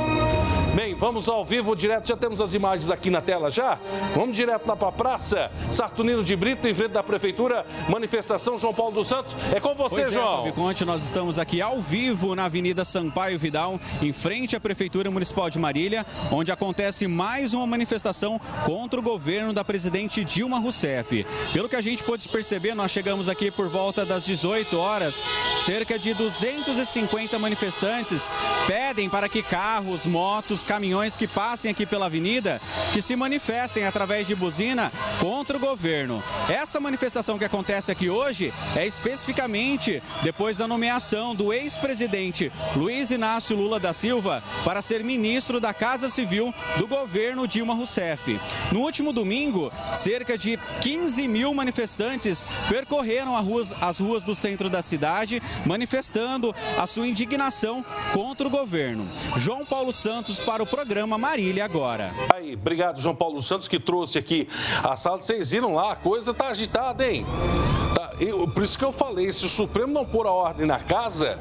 Bem, vamos ao vivo, direto, já temos as imagens aqui na tela já? Vamos direto lá para a praça, Saturnino de Brito, em frente da Prefeitura, manifestação João Paulo dos Santos. É com você, João. Fábio Conte, nós estamos aqui ao vivo na Avenida Sampaio Vidal, em frente à Prefeitura Municipal de Marília, onde acontece mais uma manifestação contra o governo da presidente Dilma Rousseff. Pelo que a gente pôde perceber, nós chegamos aqui por volta das 18 horas, cerca de 250 manifestantes pedem para que carros, motos, caminhões que passem aqui pela avenida, que se manifestem através de buzina contra o governo. Essa manifestação que acontece aqui hoje é especificamente depois da nomeação do ex-presidente Luiz Inácio Lula da Silva para ser ministro da Casa Civil do governo Dilma Rousseff. No último domingo, cerca de 15 mil manifestantes percorreram as ruas do centro da cidade, manifestando a sua indignação contra o governo. João Paulo Santos para o programa Marília Agora. Aí, obrigado, João Paulo Santos, que trouxe aqui a sala. Vocês viram lá, a coisa tá agitada, hein? Por isso que eu falei, se o Supremo não pôr a ordem na casa,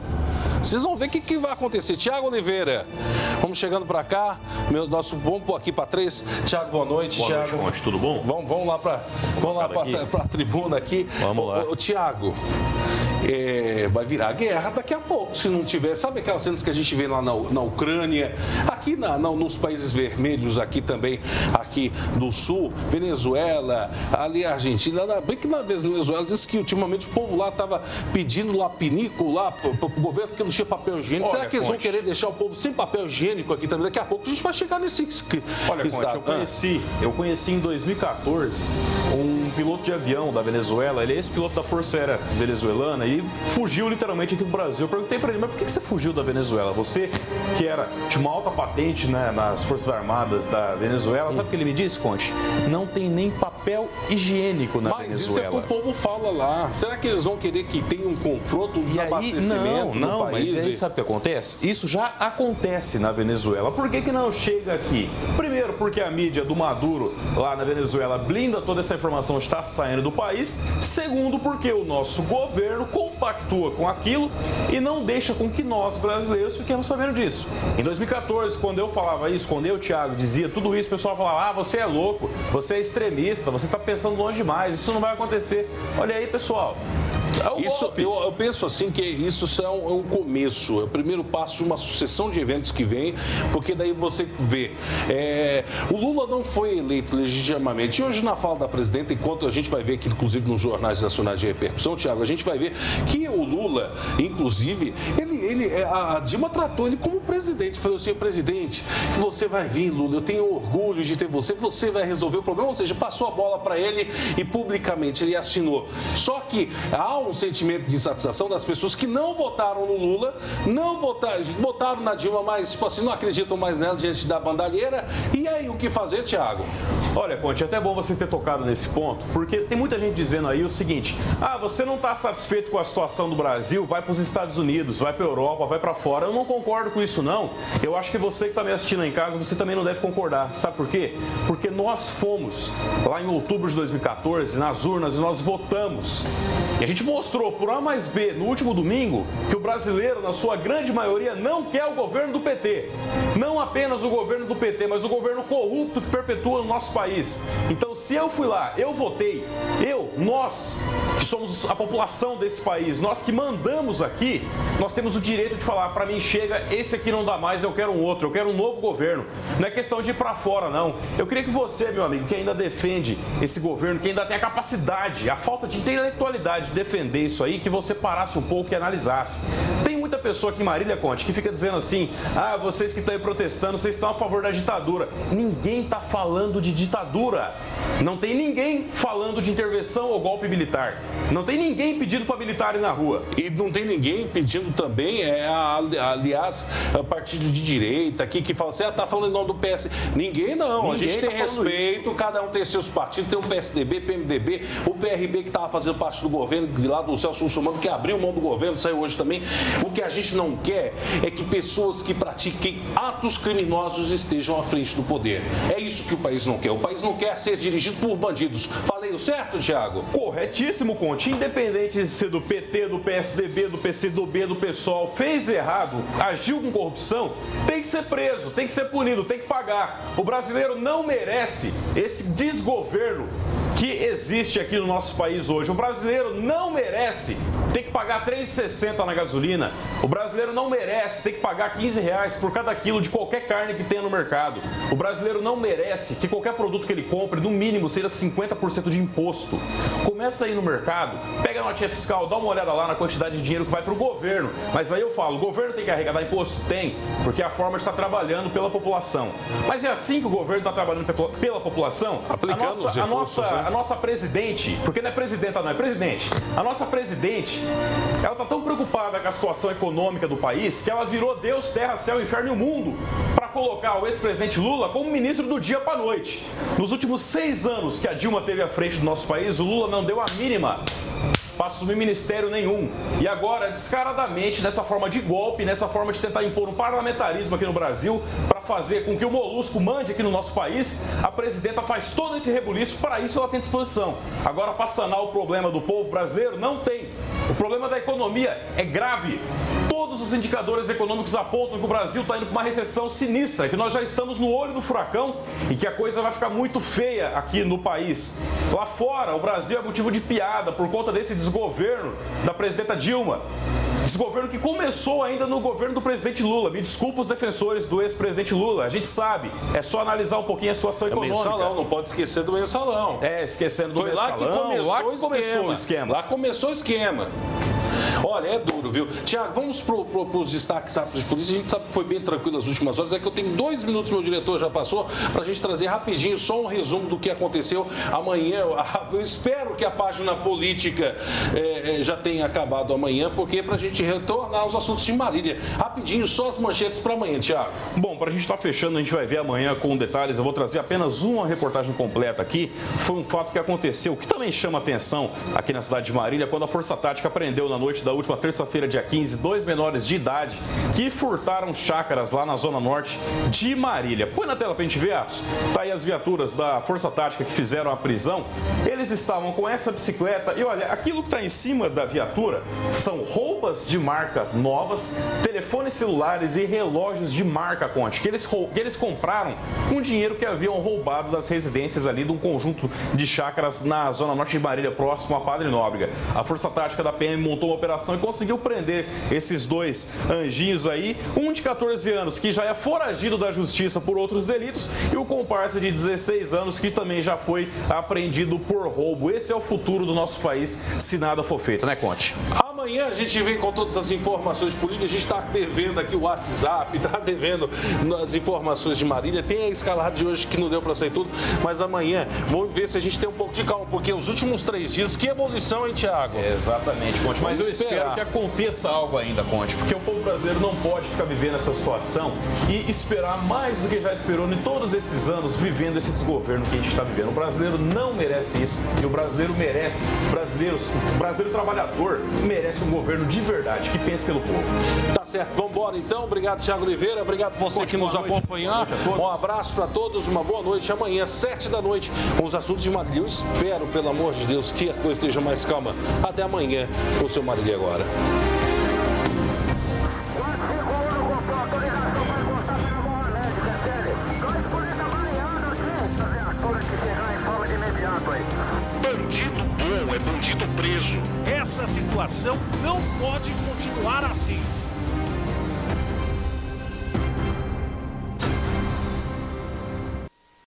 vocês vão ver o que vai acontecer. Tiago Oliveira, vamos chegando para cá. Vamos pôr aqui para 3. Tiago, boa noite. Boa Tiago. noite, tudo bom? Vamos lá para a tribuna aqui. Vamos lá. Tiago, vai virar guerra daqui a pouco, se não tiver. Sabe aquelas cenas que a gente vê lá na Ucrânia, aqui nos países vermelhos, aqui também, aqui do Sul, Venezuela, ali a Argentina. Bem que na Venezuela disse que ultimamente o povo lá estava pedindo lá pinico lá para o governo porque não tinha papel higiênico. Será que eles vão querer deixar o povo sem papel higiênico aqui também? Daqui a pouco a gente vai chegar nesse Olha, estado. Conte, eu conheci em 2014 um piloto de avião da Venezuela. Ele é ex-piloto da Força Aérea venezuelana e fugiu literalmente aqui do Brasil. Eu perguntei para ele, mas por que você fugiu da Venezuela? Você que tinha uma alta patente, né, nas Forças Armadas da Venezuela, sabe o que ele me disse, Conte? Não tem nem papel higiênico na Venezuela. Mas isso é o que o povo fala lá. Será que eles vão querer que tenha um confronto, um desabastecimento no país? Mas aí sabe o que acontece? Isso já acontece na Venezuela. Por que não chega aqui? Primeiro, porque a mídia do Maduro lá na Venezuela blinda toda essa informação que está saindo do país. Segundo, porque o nosso governo compactua com aquilo e não deixa com que nós, brasileiros, fiquemos sabendo disso. Em 2014, quando eu falava isso, quando eu, Thiago, dizia tudo isso, o pessoal falava, você é louco, você é extremista, você está pensando longe demais, isso não vai acontecer. Olha aí, pessoal. Eu penso assim que isso é um começo, é o primeiro passo de uma sucessão de eventos que vem, porque daí você vê, o Lula não foi eleito legitimamente. E hoje na fala da presidenta, enquanto a gente vai ver aqui, inclusive nos jornais nacionais de repercussão, Thiago, a gente vai ver que o Lula, inclusive, a Dilma tratou ele como presidente. Falou assim, presidente, você vai vir, Lula, eu tenho orgulho de ter você vai resolver o problema. Ou seja, passou a bola para ele e publicamente ele assinou. Só que há um sentimento de insatisfação das pessoas que não votaram no Lula, votaram na Dilma, mas tipo assim, não acreditam mais nela diante da bandalheira. E aí, o que fazer, Thiago? Olha, Conte, é até bom você ter tocado nesse ponto, porque tem muita gente dizendo aí o seguinte, você não está satisfeito com a situação do Brasil, vai para os Estados Unidos, vai para a Europa, vai para fora. Eu não concordo com isso, não. Eu acho que você que está me assistindo aí em casa, você também não deve concordar. Sabe por quê? Porque nós fomos lá em outubro de 2014, nas urnas, e nós votamos. E a gente mostrou por A mais B, no último domingo, que o brasileiro, na sua grande maioria, não quer o governo do PT. Não apenas o governo do PT, mas o governo corrupto que perpetua no nosso país. Então, se eu fui lá, eu votei, nós que somos a população desse país, nós que mandamos aqui, nós temos o direito de falar, para mim chega, esse aqui não dá mais, eu quero um outro, eu quero um novo governo. Não é questão de ir para fora, não. Eu queria que você, meu amigo, que ainda defende esse governo, que ainda tem a capacidade, a falta de intelectualidade de defender isso aí, que você parasse um pouco e analisasse. Tem muita pessoa aqui em Marília, Conte, que fica dizendo assim, ah, vocês que estão aí protestando, vocês estão a favor da ditadura. Ninguém está falando de ditadura. Não tem ninguém falando de intervenção ou golpe militar. Não tem ninguém pedindo para militares na rua. E não tem ninguém pedindo também, aliás, partido de direita aqui que fala assim, tá falando em nome do PS. Ninguém não. A gente tem respeito, cada um tem seus partidos, tem o PSDB, PMDB, o PRB que estava fazendo parte do governo, lá do Celso Russomano, que abriu mão do governo, saiu hoje também. O que a gente não quer é que pessoas que pratiquem atos criminosos estejam à frente do poder. É isso que o país não quer. O país não quer ser dirigido por bandidos. Falei o certo, Thiago? Corretíssimo, Conte. Independente de ser do PT, do PSDB, do PCdoB, do PSOL, fez errado, agiu com corrupção, tem que ser preso, tem que ser punido, tem que pagar. O brasileiro não merece esse desgoverno que existe aqui no nosso país hoje. O brasileiro não merece ter que pagar R$ 3,60 na gasolina. O brasileiro não merece ter que pagar R$15 por cada quilo de qualquer carne que tenha no mercado. O brasileiro não merece que qualquer produto que ele compre, no mínimo, seja 50% de imposto. Começa aí no mercado, pega a notinha fiscal, dá uma olhada lá na quantidade de dinheiro que vai para o governo. Mas aí eu falo, o governo tem que arrecadar imposto? Tem, porque é a forma de estar trabalhando pela população. Mas é assim que o governo está trabalhando pela população? Aplicando os impostos, a nossa presidente, porque não é presidenta não, é presidente, a nossa presidente, ela está tão preocupada com a situação econômica do país que ela virou Deus, terra, céu, inferno e o mundo para colocar o ex-presidente Lula como ministro do dia para a noite. Nos últimos 6 anos que a Dilma teve à frente do nosso país, o Lula não deu a mínima para assumir ministério nenhum. E agora, descaradamente, nessa forma de golpe, nessa forma de tentar impor um parlamentarismo aqui no Brasil, para fazer com que o molusco mande aqui no nosso país, a presidenta faz todo esse rebuliço, para isso ela tem disposição. Agora, para sanar o problema do povo brasileiro, não tem. O problema da economia é grave. Todos os indicadores econômicos apontam que o Brasil está indo para uma recessão sinistra, que nós já estamos no olho do furacão e que a coisa vai ficar muito feia aqui no país. Lá fora, o Brasil é motivo de piada por conta desse desgoverno da presidenta Dilma. Desgoverno que começou ainda no governo do presidente Lula. Me desculpa os defensores do ex-presidente Lula. A gente sabe, é só analisar um pouquinho a situação econômica. Mensalão, não pode esquecer do mensalão. Esquecendo do mensalão. Lá que começou o esquema. Lá começou o esquema. Olha, é duro, viu? Tiago, vamos para os destaques rápidos de polícia. A gente sabe que foi bem tranquilo as últimas horas. É que eu tenho 2 minutos, meu diretor já passou, para a gente trazer rapidinho só um resumo do que aconteceu amanhã. Eu espero que a página política já tenha acabado amanhã, porque para a gente retornar aos assuntos de Marília. Rapidinho, só as manchetes para amanhã, Tiago. Bom, para a gente estar fechando, a gente vai ver amanhã com detalhes. Eu vou trazer apenas uma reportagem completa aqui. Foi um fato que aconteceu, que também chama atenção aqui na cidade de Marília, quando a Força Tática prendeu na noite da última terça-feira, dia 15, 2 menores de idade que furtaram chácaras lá na zona norte de Marília. Põe na tela pra gente ver, Atos. Tá aí as viaturas da Força Tática que fizeram a prisão. Eles estavam com essa bicicleta e olha, aquilo que tá em cima da viatura são roupas de marca novas, telefones celulares e relógios de marca, Conte, que eles compraram com dinheiro que haviam roubado das residências ali de um conjunto de chácaras na zona norte de Marília, próximo a Padre Nóbrega. A Força Tática da PM montou uma operação e conseguiu prender esses 2 anjinhos aí, um de 14 anos que já é foragido da justiça por outros delitos e o comparsa de 16 anos que também já foi apreendido por roubo. Esse é o futuro do nosso país se nada for feito, né, Conte? Amanhã a gente vem com todas as informações políticas. A gente está devendo aqui o WhatsApp, está devendo as informações de Marília. Tem a escalada de hoje que não deu para sair tudo, mas amanhã vamos ver se a gente tem um pouco de calma, porque os últimos 3 dias, que ebulição, hein, Thiago? Exatamente, Conte. Mas eu espero que aconteça algo ainda, Conte, porque o povo brasileiro não pode ficar vivendo essa situação e esperar mais do que já esperou em todos esses anos vivendo esse desgoverno que a gente está vivendo. O brasileiro não merece isso e o brasileiro merece, o brasileiro trabalhador merece um governo de verdade, que pense pelo povo. Tá certo, vamos embora então. Obrigado, Thiago Oliveira. Obrigado por você que nos acompanhar. Um abraço para todos, uma boa noite. Amanhã, 7 da noite, com os assuntos de Marília. Eu espero, pelo amor de Deus, que a coisa esteja mais calma. Até amanhã, com o seu Marília Agora. Band bandido bom é bandido preso. Essa situação não pode continuar assim.